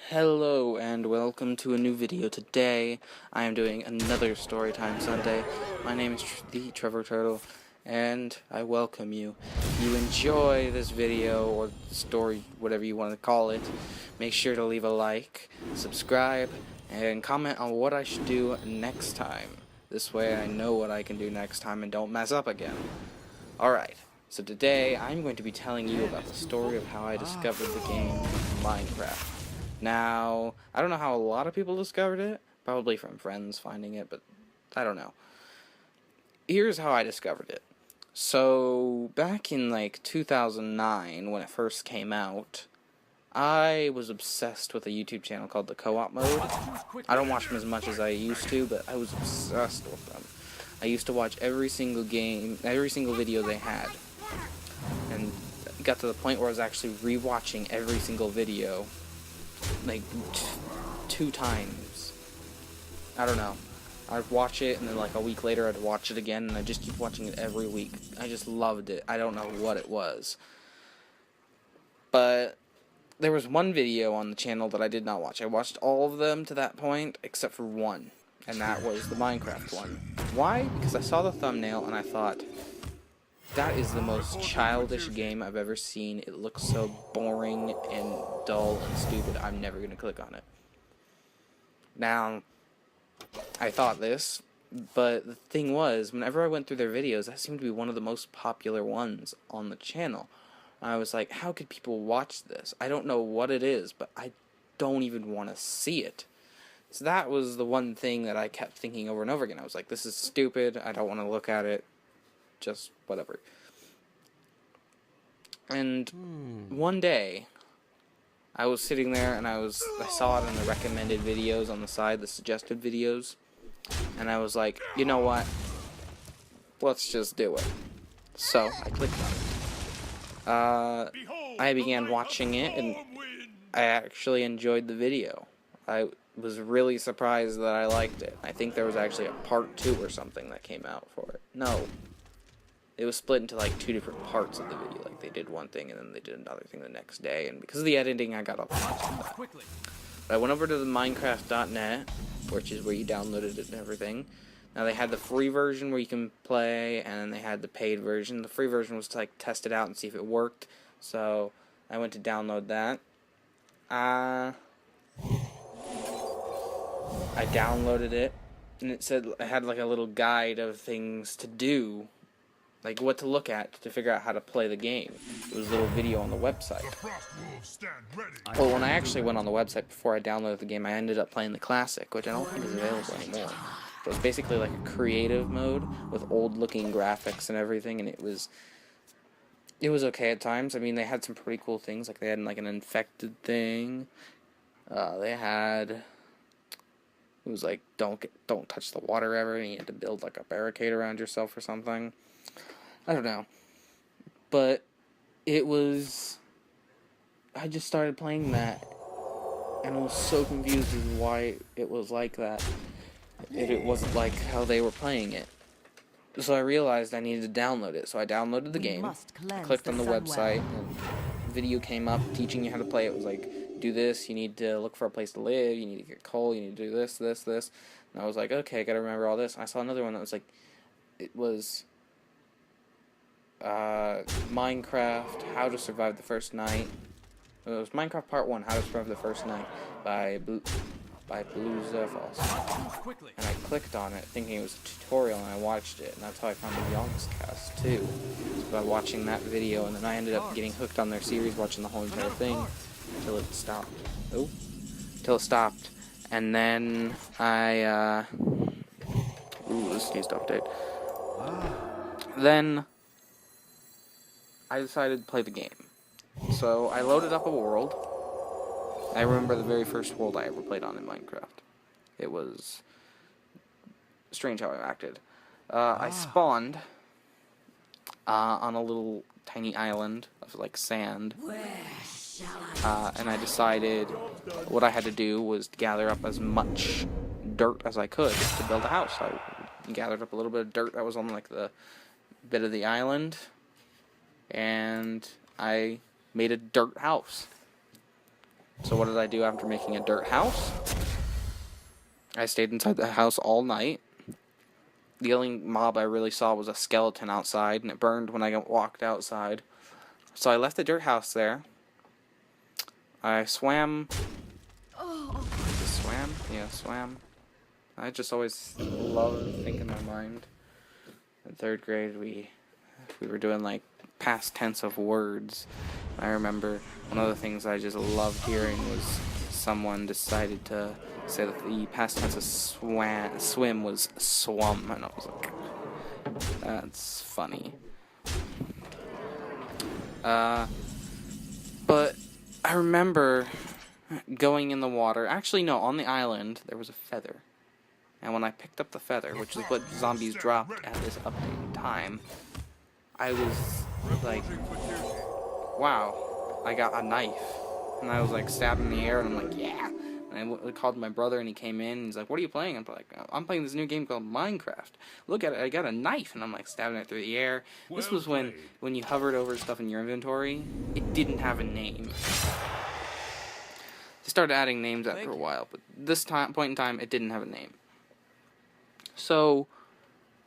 Hello and welcome to a new video. Today I am doing another Storytime Sunday. My name is TheTrevorTurtle and I welcome you. If you enjoy this video or story, whatever you want to call it, make sure to leave a like, subscribe, and comment on what I should do next time. This way I know what I can do next time and don't mess up again. Alright, so today I'm going to be telling you about the story of how I discovered the game Minecraft. Now, I don't know how a lot of people discovered it, probably from friends finding it, but I don't know. Here's how I discovered it. So, back in like 2009, when it first came out, I was obsessed with a YouTube channel called The Co-op Mode. I don't watch them as much as I used to, but I was obsessed with them. I used to watch every single video they had, and it got to the point where I was actually rewatching every single video like two times. I don't know. I'd watch it and then like a week later I'd watch it again, and I just keep watching it every week. I just loved it. I don't know what it was. But there was one video on the channel that I did not watch. I watched all of them to that point except for one, and that was the Minecraft one. Why? Because I saw the thumbnail and I thought, that is the most childish game I've ever seen. It looks so boring and dull and stupid. I'm never going to click on it. Now, I thought this, but the thing was, whenever I went through their videos, that seemed to be one of the most popular ones on the channel. I was like, how could people watch this? I don't know what it is, but I don't even want to see it. So that was the one thing that I kept thinking over and over again. I was like, this is stupid. I don't want to look at it. Just whatever. And one day I was sitting there and I saw it in the recommended videos on the side, the suggested videos, and I was like, you know what, let's just do it. So I clicked on it. I began watching it and I actually enjoyed the video. I was really surprised that I liked it. I think there was actually a part 2 or something that came out for it. No. It was split into like 2 different parts of the video. Like they did one thing and then they did another thing the next day. And because of the editing, I got up and watched that. But I went over to the Minecraft.net, which is where you downloaded it and everything. Now they had the free version where you can play, and then they had the paid version. The free version was to like test it out and see if it worked. So I went to download that. I downloaded it, and it said it had like a little guide of things to do, like what to look at to figure out how to play the game. It was a little video on the website. Well, when I actually went on the website before I downloaded the game, I ended up playing the classic, which I don't think is available anymore. It was basically like a creative mode with old-looking graphics and everything, and it was okay at times. I mean, they had some pretty cool things, like they had like an infected thing. It was like don't touch the water ever, and you had to build like a barricade around yourself or something. I don't know. But I just started playing that, and I was so confused as to why it was like that, if it wasn't like how they were playing it. So I realized I needed to download it, so I downloaded the game, I clicked on the website, and a video came up teaching you how to play. It was like, do this, you need to look for a place to live, you need to get coal, you need to do this, and I was like, okay, I gotta remember all this. And I saw another one that was like, it was Minecraft, How to Survive the First Night. It was Minecraft Part 1, How to Survive the First Night, by Blues Falls. And I clicked on it thinking it was a tutorial, and I watched it, and that's how I found the Young's Cast too. So by watching that video, and then I ended up getting hooked on their series, watching the whole entire thing until it stopped. And then this needs to update. Then I decided to play the game. So I loaded up a world. I remember the very first world I ever played on in Minecraft. It was strange how I acted. I spawned on a little tiny island of like sand. And I decided what I had to do was to gather up as much dirt as I could to build a house. I gathered up a little bit of dirt that was on like the bit of the island, and I made a dirt house. So what did I do after making a dirt house? I stayed inside the house all night. The only mob I really saw was a skeleton outside, and it burned when I walked outside. So I left the dirt house there. I swam. Just swam? Yeah, swam. I just always loved thinking in my mind. In 3rd grade, we were doing like past tense of words. I remember one of the things I just loved hearing was someone decided to say that the past tense of swim was swum, and I was like, that's funny. But I remember going in the water. Actually, no, on the island there was a feather. And when I picked up the feather, which is what zombies dropped at this update in time, I was like, wow, I got a knife. And I was like stabbing the air, and I'm like, yeah. And I called my brother, and he came in, and he's like, what are you playing? I'm like, I'm playing this new game called Minecraft. Look at it, I got a knife, and I'm like stabbing it through the air. This was when you hovered over stuff in your inventory, it didn't have a name. They started adding names after a while, but this point in time, it didn't have a name. So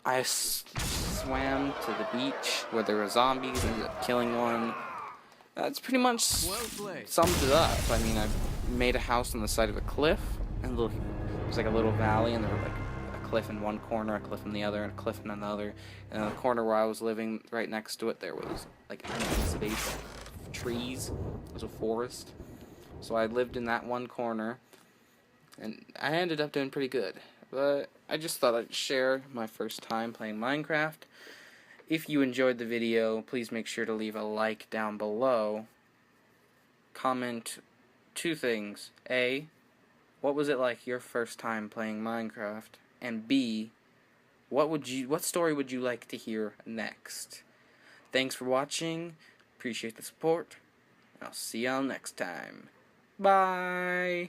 I swam to the beach where there were zombies and ended up killing one. That's pretty much summed it up. I mean, I made a house on the side of a cliff, and it was like a little valley, and there were like a cliff in one corner, a cliff in the other, and a cliff in another. And in the corner where I was living, right next to it, there was like a space of trees. It was a forest. So I lived in that one corner, and I ended up doing pretty good. But I just thought I'd share my first time playing Minecraft. If you enjoyed the video, please make sure to leave a like down below. Comment 2 things. A, what was it like your first time playing Minecraft? And B, what story would you like to hear next? Thanks for watching. Appreciate the support. I'll see y'all next time. Bye.